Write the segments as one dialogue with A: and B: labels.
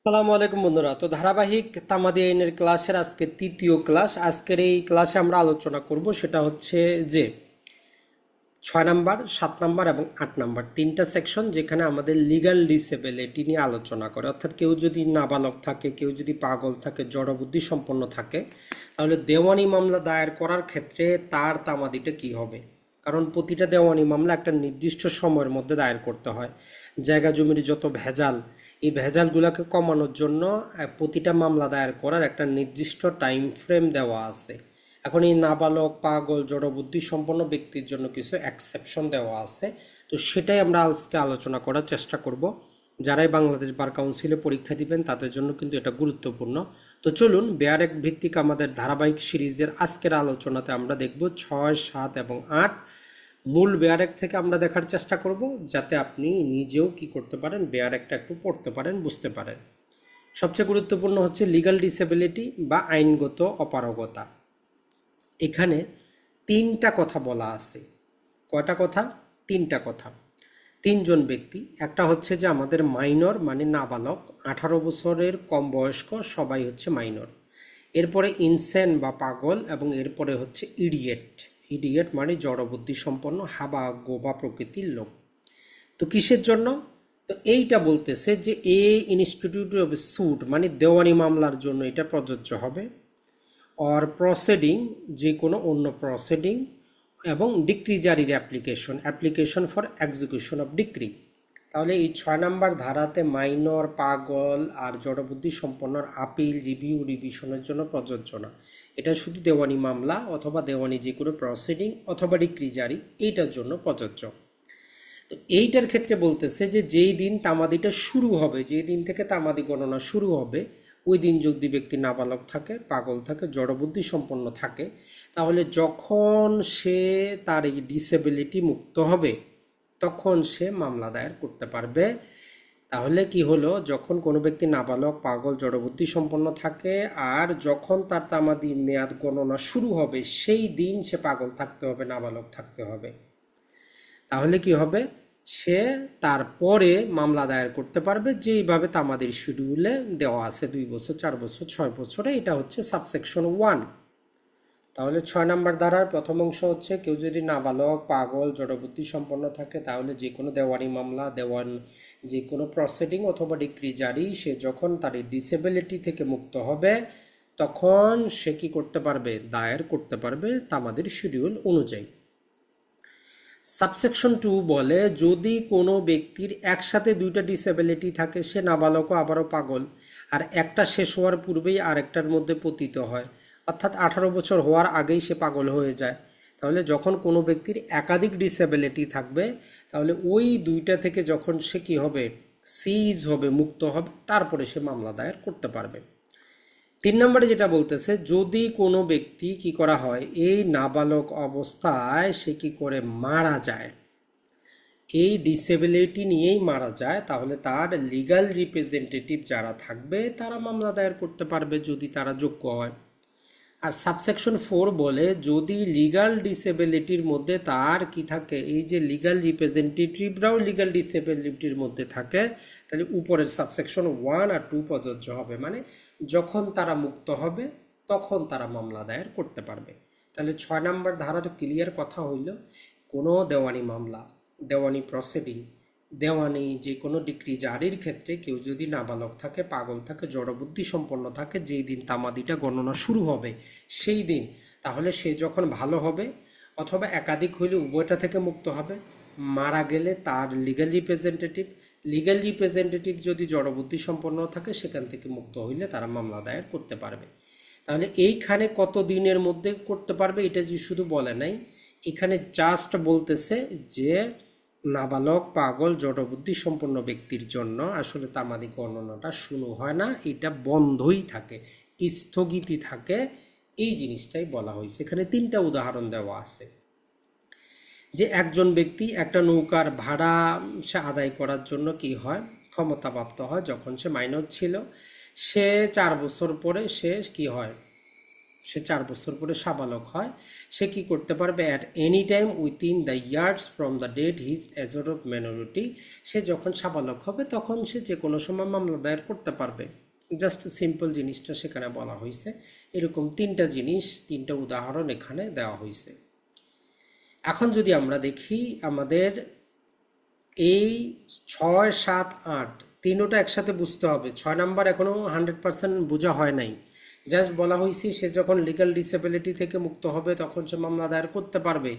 A: আসসালামু আলাইকুম বন্ধুরা। তো ধারাবাহিক তামাদি আইনের ক্লাসের আজকে তৃতীয় ক্লাস। আজকের এই ক্লাসে আমরা আলোচনা করব সেটা হচ্ছে যে 6 নাম্বার, 7 নাম্বার এবং 8 নাম্বার তিনটা সেকশন যেখানে আমাদের লিগ্যাল ডিসেবিলিটি নিয়ে আলোচনা করে। অর্থাৎ কেউ যদি নাবালক থাকে, কেউ যদি পাগল থাকে, জড়বুদ্ধি সম্পন্ন থাকে, তাহলে দেওয়ানি মামলা দায়ের করার ক্ষেত্রে তার তামাদিটা কি হবে। কারণ প্রতিটা দেওয়ানি মামলা একটা নির্দিষ্ট সময়ের মধ্যে দায়ের করতে হয়। জায়গা জমির যত ভেজাল, এই ভেজালগুলোকে কমানোর জন্য প্রতিটা মামলা দায়ের করার একটা নির্দিষ্ট টাইম ফ্রেম দেওয়া আছে। এখন এই নাবালক, পাগল, জড়বুদ্ধি সম্পন্ন ব্যক্তির জন্য কিছু এক্সেপশন দেওয়া আছে। তো সেটাই আমরা আজকে আলোচনা করার চেষ্টা করব। যারাই বাংলাদেশ বার কাউন্সিলে পরীক্ষা দিবেন তাদের জন্য কিন্তু এটা গুরুত্বপূর্ণ। তো চলুন, বেয়ারেক ভিত্তিক আমাদের ধারাবাহিক সিরিজের আজকের আলোচনাতে আমরা দেখব 6, 7 এবং 8। মূল বেয়ারেক থেকে আমরা দেখার চেষ্টা করব যাতে আপনি নিজেও কি করতে পারেন, বেয়ারেকটা একটু পড়তে পারেন, বুঝতে পারেন। সবচেয়ে গুরুত্বপূর্ণ হচ্ছে লিগ্যাল ডিসেবিলিটি বা আইনগত অপারগতা। এখানে তিনটা কথা বলা আছে। কয়টা কথা? তিনটা কথা। তিনজন ব্যক্তি, একটা হচ্ছে যে আমাদের মাইনর মানে নাবালক, 18 বছরের কম বয়স্ক সবাই হচ্ছে মাইনর। এরপরে ইনসেন বা পাগল, এবং এরপরে হচ্ছে ইডিয়েট। ইডিয়েট মানে জড়বুদ্ধি সম্পন্ন হাবা গোবা প্রকৃতির লোক। তো কিসের জন্য? তো এইটা বলতেছে যে এ ইনস্টিটিউট অফ স্যুট মানে দেওয়ানি মামলার জন্য এটা প্রযোজ্য হবে। অর প্রসিডিং, যে কোনো অন্য প্রসিডিং, এবং ডিক্রি জারির application, application for execution of decree. তাহলে এই 6 নাম্বার ধারাতে মাইনর, পাগল আর জড়বুদ্ধি সম্পন্নর আপিল, রিভিউ, রিভিশনের জন্য প্রযোজ্য না। এটা শুধু দেওয়ানি মামলা অথবা দেওয়ানি যে কোনো প্রসিডিং অথবা ডিক্রি জারি, এইটার জন্য প্রযোজ্য। তো এইটার ক্ষেত্রে বলতেছে যে যেই দিন তামাদিটা শুরু হবে, যেই দিন থেকে তামাদি গণনা শুরু হবে, ওই দিন যদি ব্যক্তি নাবালক থাকে, পাগল থাকে, জড়বুদ্ধি সম্পন্ন থাকে, তাহলে যখন সে তার এই ডিসেবিলিটি মুক্ত হবে তখন সে মামলা দায়ের করতে পারবে। তাহলে কি হলো, যখন কোনো ব্যক্তি নাবালক, পাগল, জড়বুদ্ধি সম্পন্ন থাকে আর যখন তার তামাদি মেয়াদ গণনা শুরু হবে সেই দিন সে পাগল থাকতে হবে, নাবালক থাকতে হবে। তাহলে কি হবে, সে তারপরে মামলা দায়ের করতে পারবে যেইভাবে তামাদের শিডিউলে দেওয়া আছে, 2 বছর, 4 বছর, 6 বছরে। এটা হচ্ছে সাবসেকশন 1। তাহলে 6 নাম্বার ধারার প্রথম অংশ হচ্ছে কেউ যদি নাবালক, পাগল, জড়বুদ্ধি সম্পন্ন থাকে তাহলে যে কোনো দেওয়ানি মামলা, দেওয়ান যে কোনো প্রসিডিং অথবা ডিক্রি জারি, সে যখন তার ডিসেবিলিটি থেকে মুক্ত হবে তখন সে কি করতে পারবে, দায়ের করতে পারবে তামাদের শিডিউল অনুযায়ী। সাবসেকশন 2 বলে যদি কোনো ব্যক্তির একসাথে দুইটা ডিসেবিলিটি থাকে, সে নাবালকও আবারও পাগল, আর একটা শেষ হওয়ার পূর্বেই আরেকটার মধ্যে পতিত হয়, অর্থাৎ 18 বছর হওয়ার আগেই সে পাগল হয়ে যায়, তাহলে যখন কোনো ব্যক্তির একাধিক ডিসেবিলিটি থাকবে তাহলে ওই দুইটা থেকে যখন সে কি হবে, সিজ হবে, মুক্ত হবে, তারপরে সে মামলা দায়ের করতে পারবে। 3 নম্বরে যেটা বলতেছে, যদি কোনো ব্যক্তি কি করা হয়, এই নাবালক অবস্থায় সে কি করে মারা যায়, এই ডিসেবিলিটি নিয়েই মারা যায়, তাহলে তার লিগ্যাল রিপ্রেজেন্টেটিভ যারা থাকবে তারা মামলা দায়ের করতে পারবে যদি তারা যোগ্য হয়। আর সাবসেকশন 4 বলে যদি লিগ্যাল ডিসেবিলিটির মধ্যে তার কি থাকে, এই যে লিগ্যাল রিপ্রেজেন্টেটিভরাও লিগ্যাল ডিসেবিলিটির মধ্যে থাকে, তাহলে উপরের সাবসেকশন 1 আর 2 প্রযোজ্য হবে। মানে যখন তারা মুক্ত হবে তখন তারা মামলা দায়ের করতে পারবে। তাহলে 6 নাম্বার ধারার ক্লিয়ার কথা হইল, কোনো দেওয়ানি মামলা, দেওয়ানি প্রসিডিং, দেওয়ানি যে কোনো ডিক্রি জারির ক্ষেত্রে কেউ যদি নাবালক থাকে, পাগল থাকে, জড়বুদ্ধি সম্পন্ন থাকে, যেই দিন তামাদিটা গণনা শুরু হবে সেই দিন, তাহলে সে যখন ভালো হবে অথবা একাধিক হইলে উভয়টা থেকে মুক্ত হবে। মারা গেলে তার লিগ্যাল রিপ্রেজেন্টেটিভ, লিগ্যাল রিপ্রেজেন্টেটিভ যদি জড়বুদ্ধি সম্পন্ন থাকে সেখান থেকে মুক্ত হইলে তারা মামলা দায়ের করতে পারবে। তাহলে এইখানে কত দিনের মধ্যে করতে পারবে এটা যে শুধু বলে নাই, এখানে জাস্ট বলতেছে যে নাবালক, পাগল, জড়বুদ্ধি সম্পন্ন ব্যক্তির জন্য আসলে তামাদি গণনাটা শুরু হয় না, এটা বন্ধই থাকে, স্থগিতই থাকে, এই জিনিসটাই বলা হয়েছে। এখানে 3টা উদাহরণ দেওয়া আছে যে একজন ব্যক্তি একটা নৌকার ভাড়া সে আদায় করার জন্য কি হয়, ক্ষমতাপ্রাপ্ত হয় যখন সে মাইনর ছিল। সে 4 বছর পরে সে কি হয়, সে 4 বছর পরে সাবালক হয়, সে কি করতে পারবে? At any time within the years from the date his এজর অফ মাইনরিটি, সে যখন সাবালক হবে তখন সে যে কোনো সময় মামলা দায়ের করতে পারবে। জাস্ট সিম্পল জিনিসটা সেখানে বলা হয়েছে। এরকম 3টা জিনিস, 3টা উদাহরণ এখানে দেওয়া হয়েছে। এখন যদি আমরা দেখি আমাদের এই 6, 7, 8 তিনোটা একসাথে বুঝতে হবে। 6 নাম্বার এখনো 100% বোঝা হয় নাই। জাস্ট বলা হয়েছে সে যখন লিগ্যাল ডিসেবিলিটি থেকে মুক্ত হবে তখন সে মামলা দায়ের করতে পারবে।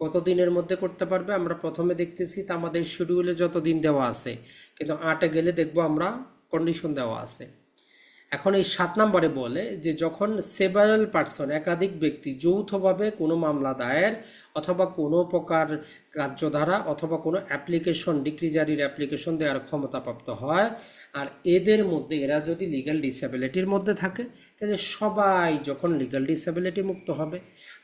A: কত দিনের মধ্যে করতে পারবে? আমরা প্রথমে দেখতেছি তা আমাদের শিডিউলে যত দিন দেওয়া আছে, কিন্তু 8-এ গেলে দেখবো আমরা কন্ডিশন দেওয়া আছে। এখন এই 7 নম্বরে বলে যে যখন সেভারাল পার্সন, একাধিক ব্যক্তি যৌথভাবে কোনো মামলা দায়ের অথবা কোনো প্রকার কার্যধারা অথবা কোনো অ্যাপ্লিকেশন, ডিক্রি জারির অ্যাপ্লিকেশন দেওয়ার ক্ষমতাপ্রাপ্ত হয়, আর এদের মধ্যে এরা যদি লিগ্যাল ডিসেবিলিটির মধ্যে থাকে, তাহলে সবাই যখন লিগ্যাল ডিসেবিলিটি মুক্ত হবে।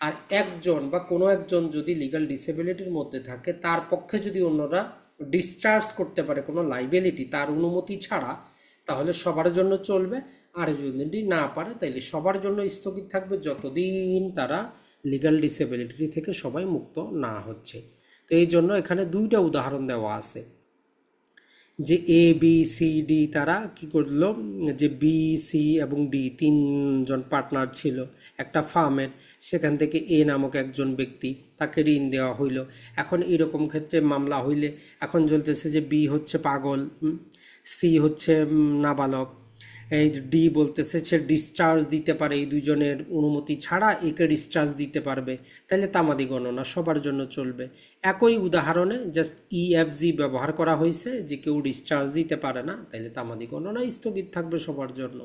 A: আর একজন বা কোনো একজন যদি লিগ্যাল ডিসেবিলিটির মধ্যে থাকে, তার পক্ষে যদি অন্যরা ডিসচার্জ করতে পারে কোনো লাইবিলিটি তার অনুমতি ছাড়া, তাহলে সবার জন্য চলবে। আর যদি না পারে তাহলে সবার জন্য স্থগিত থাকবে যতদিন তারা লিগ্যাল ডিসেবিলিটি থেকে সবাই মুক্ত না হচ্ছে। তো এই জন্য এখানে 2টা উদাহরণ দেওয়া আছে যে এ, বি, সি, ডি তারা কি করলো, যে বি, সি এবং ডি 3জন পার্টনার ছিল একটা ফার্মের, সেখান থেকে এ নামক একজন ব্যক্তি, তাকে ঋণ দেওয়া হইল। এখন এরকম ক্ষেত্রে মামলা হইলে এখন চলতেছে যে বি হচ্ছে পাগল, সি হচ্ছে নাবালক, এই ডি বলতেছে সে ডিসচার্জ দিতে পারে, এই দুজনের অনুমতি ছাড়া একে ডিসচার্জ দিতে পারবে, তাহলে তামাদি গণনা সবার জন্য চলবে। একই উদাহরণে জাস্ট ইএফজি ব্যবহার করা হয়েছে যে কেউ ডিসচার্জ দিতে পারে না, তাহলে তামাদি গণনা স্থগিত থাকবে সবার জন্য।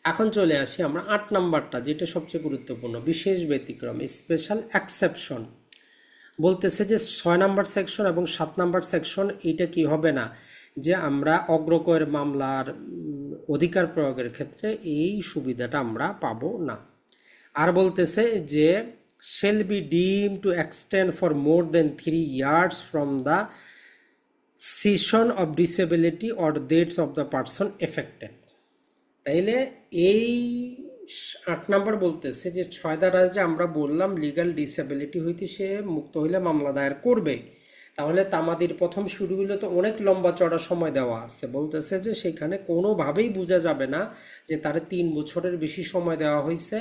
A: এখন চলে আসি আমরা 8 নাম্বারটা, যেটা সবচেয়ে গুরুত্বপূর্ণ, বিশেষ ব্যতিক্রম, স্পেশাল এক্সেপশন। বলতেছে যে 6 নাম্বার সেকশন এবং 7 নাম্বার সেকশন এইটা কি হবে না, যে আমরা অগ্রকর মামলার অধিকার প্রয়োগের ক্ষেত্রে এই সুবিধাটা আমরা পাবো না। আর বলতেছে যে shall be deemed to extend for more than 3 years from the cessation of disability or deaths of the person affected। তাইলে এই 8 নাম্বার বলতেছে যে 6 দ্বারা যে আমরা বললাম লিগ্যাল ডিসেবিলিটি হইতে সে মুক্ত হইলে মামলা দায়ের করবে, তাহলে তামাদির প্রথম শুরুগুলো তো অনেক লম্বা চড়া সময় দেওয়া আছে। বলতেছে যে সেখানে কোনোভাবেই বোঝা যাবে না যে তার 3 বছরের বেশি সময় দেওয়া হয়েছে,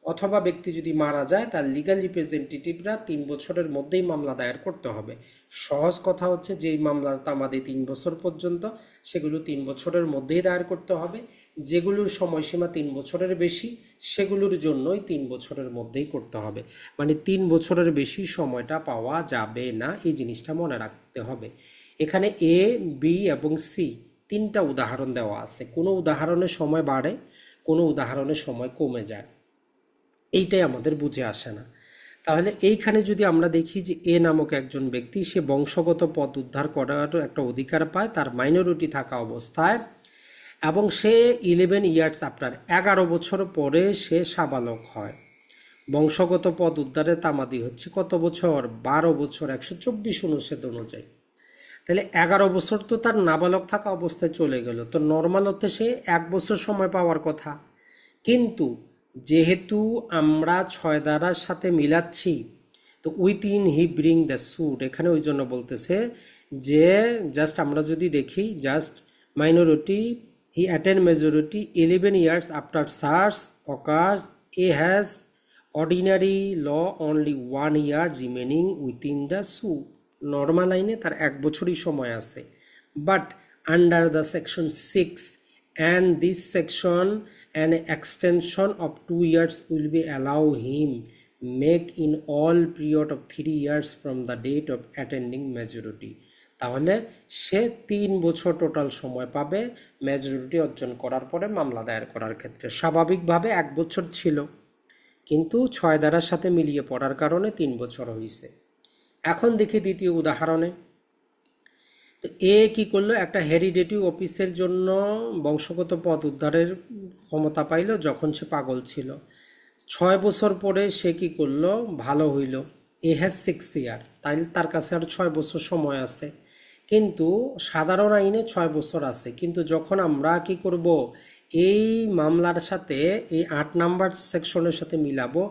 A: অথবা ব্যক্তি যদি মারা যায় তার লিগ্যাল রিপ্রেজেন্টেটিভরা 3 বছরের মধ্যেই মামলা দায়ের করতে হবে। সহজ কথা হচ্ছে যেই মামলার তামাদি 3 বছর পর্যন্ত, সেগুলো 3 বছরের মধ্যেই দায়ের করতে হবে। যেগুলোর সময়সীমা 3 বছরের বেশি, সেগুলোর জন্যই 3 বছরের মধ্যেই করতে হবে। মানে 3 বছরের বেশি সময়টা পাওয়া যাবে না, এই জিনিসটা মনে রাখতে হবে। এখানে এ, বি এবং সি 3টা উদাহরণ দেওয়া আছে। কোনো উদাহরণে সময় বাড়ে, কোনো উদাহরণে সময় কমে যায়, এইটাই আমাদের বুঝে আসে না। তাহলে এইখানে যদি আমরা দেখি যে এ নামক একজন ব্যক্তি, সে বংশগত পদ উদ্ধার করার একটা অধিকার পায় তার মাইনরিটি থাকা অবস্থায়, এবং সে 11 ইয়ার্স আফটার, 11 বছর পরে সে সাবালক হয়। বংশগত পদ উদ্ধারের তামাদি হচ্ছে কত বছর? 12 বছর, 124 অনুচ্ছেদ অনুযায়ী। তাহলে 11 বছর তো তার নাবালক থাকা অবস্থায় চলে গেল, তো নর্মাল হতে সে 1 বছর সময় পাওয়ার কথা। কিন্তু যেহেতু আমরা 6 ধারার সাথে মিলাচ্ছি, তো within he bring the suit, এখানে ওই জন্য বলতেছে যে জাস্ট আমরা যদি দেখি, just minority he attend majority 11 years after such occurs, he has ordinary law only 1 year remaining within the suit। Normal আইনে তার 1 বছরই সময় আছে, but under the section 6 and this section an extension of 2 years will be allow him make in all period of 3 years from the date of attending majority। তাহলে সে 3 বছর total সময় পাবে majority অর্জন করার পরে মামলা দায়ের করার ক্ষেত্রে। স্বাভাবিকভাবে 1 বছর ছিল, কিন্তু 6 ধারার সাথে মিলিয়ে পড়ার কারণে 3 বছর হয়েছে। এখন দেখি দ্বিতীয় উদাহরণে। তো এ কি করলো, একটা হেরিডেটিভ অফিসের জন্য বংশগত পদ উদ্ধারের ক্ষমতা পাইল যখন সে পাগল ছিল। 6 বছর পরে সে কি করলো, ভালো হইল। এ হ্যাজ 6 ইয়ার, তাই তার কাছে আর 6 বছর সময় আছে। কিন্তু সাধারণ আইনে 6 বছর আছে, কিন্তু যখন আমরা কি করব, এই মামলার সাথে এই 8 নাম্বার সেকশনের সাথে মিলাবো,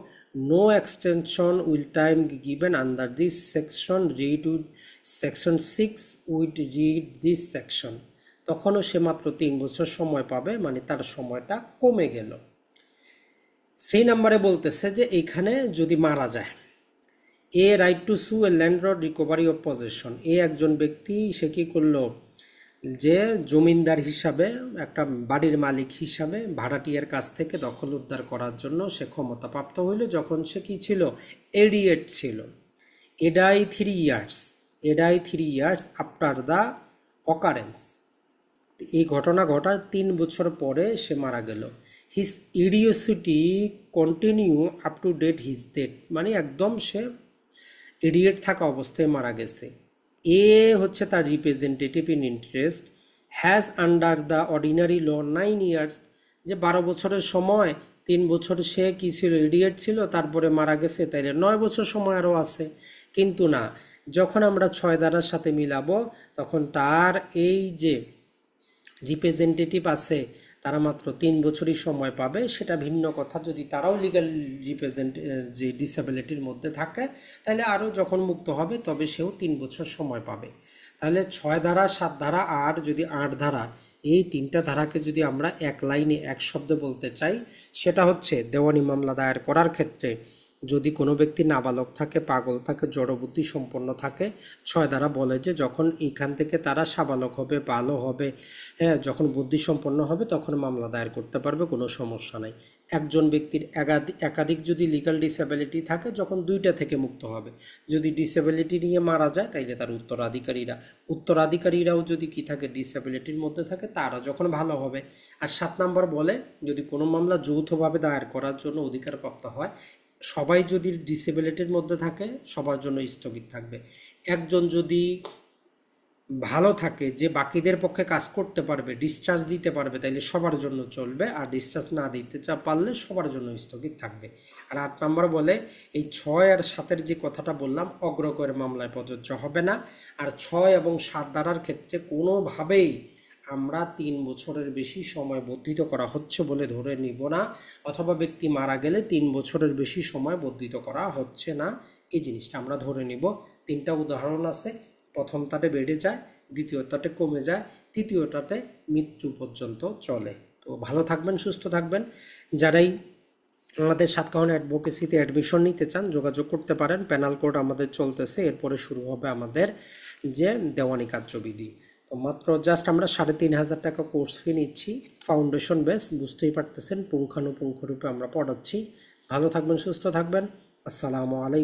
A: no extension will time given under this section read with section 6 with read this section, তখনও সে মাত্র 3 বছর সময় পাবে, মানে তার সময়টা কমে গেল। সেই নাম্বারে বলতেছে যে এইখানে যদি মারা যায়, এ right to sue a landlord recovery of possession, এ একজন ব্যক্তি, সে কি করলো, যে জমিনদার হিসাবে, একটা বাড়ির মালিক হিসাবে ভাড়াটিয়ার কাছ থেকে দখল উদ্ধার করার জন্য সে ক্ষমতাপ্রাপ্ত হইল যখন সে কি ছিল, এডিয়েট ছিল। এডাই 3 ইয়ার্স আফটার দ্য অকারেন্স, এই ঘটনা ঘটার 3 বছর পরে সে মারা গেল। His idiocy continue up to date his date, মানে একদম সে ইডিয়েট থাকা অবস্থায় মারা গেছে। এ হচ্ছে তার representative in interest, has under the ordinary law 9 years, যে 12 বছরের সময় 3 বছর সে কি ছিল, ইডিয়েট ছিল, তারপরে মারা গেছে, তাইলে 9 বছর সময় আরও আছে। কিন্তু না, যখন আমরা 6 ধারার সাথে মিলাবো, তখন তার এই যে রিপ্রেজেন্টেটিভ আছে তারা মাত্র 3 বছরই সময় পাবে। সেটা ভিন্ন কথা, যদি তারাও লিগ্যাল যে ডিসেবিলিটির মধ্যে থাকে, তাহলে আরও যখন মুক্ত হবে তবে সেও 3 বছর সময় পাবে। তাহলে 6 ধারা, 7 ধারা আর যদি 8 ধারা, এই 3টা ধারাকে যদি আমরা এক লাইনে এক শব্দে বলতে চাই, সেটা হচ্ছে দেওয়ানি মামলা দায়ের করার ক্ষেত্রে যদি কোনো ব্যক্তি নাবালক থাকে, পাগল থাকে, জড়বুদ্ধি সম্পন্ন থাকে, 6 ধারা বলে যে যখন এখান থেকে তারা সাবালক হবে, ভালো হবে, হ্যাঁ, যখন বুদ্ধি সম্পন্ন হবে তখন মামলা দায়ের করতে পারবে, কোনো সমস্যা নাই। একজন ব্যক্তির একাধিক যদি লিগ্যাল ডিসেবিলিটি থাকে, যখন 2টা থেকে মুক্ত হবে। যদি ডিসেবিলিটি নিয়ে মারা যায়, তাইলে তার উত্তরাধিকারীরাও যদি কি থাকে, ডিসেবিলিটির মধ্যে থাকে, তারা যখন ভালো হবে। আর 7 নম্বর বলে, যদি কোনো মামলা যৌথভাবে দায়ের করার জন্য অধিকারপ্রাপ্ত হয়, সবাই যদি ডিসেবিলিটির মধ্যে থাকে, সবার জন্য স্থগিত থাকবে। একজন যদি ভালো থাকে, যে বাকিদের পক্ষে কাজ করতে পারবে, ডিসচার্জ দিতে পারবে, তাইলে সবার জন্য চলবে, আর ডিসচার্জ না দিতে পারলে সবার জন্য স্থগিত থাকবে। আর 8 নম্বর বলে, এই 6 আর 7-এর যে কথাটা বললাম, অগ্রকরের মামলায় প্রযোজ্য হবে না। আর 6 এবং 7 ধারার ক্ষেত্রে কোনোভাবেই আমরা 3 বছরের বেশি সময় বর্ধিত করা হচ্ছে বলে ধরে নিব না, অথবা ব্যক্তি মারা গেলে 3 বছরের বেশি সময় বর্ধিত করা হচ্ছে না, এই জিনিসটা আমরা ধরে নিব। 3টা উদাহরণ আছে, প্রথমটাতে বেড়ে যায়, দ্বিতীয়টাতে কমে যায়, তৃতীয়টাতে মৃত্যু পর্যন্ত চলে। তো ভালো থাকবেন, সুস্থ থাকবেন। যারাই আমাদের সাতকাহন অ্যাডভোকেসিতে অ্যাডমিশন নিতে চান, যোগাযোগ করতে পারেন। প্যানাল কোড আমাদের চলতেছে, এরপরে শুরু হবে আমাদের যে দেওয়ানি কার্যবিধি। তো মাত্র জাস্ট আমরা 3,500 টাকা কোর্স ফি নিচ্ছি, ফাউন্ডেশন বেস, বুঝতেই পারতেছেন, পুঙ্খানুপুঙ্খরূপে আমরা পড়াচ্ছি। ভালো থাকবেন, সুস্থ থাকবেন। আসসালামু আলাইকুম।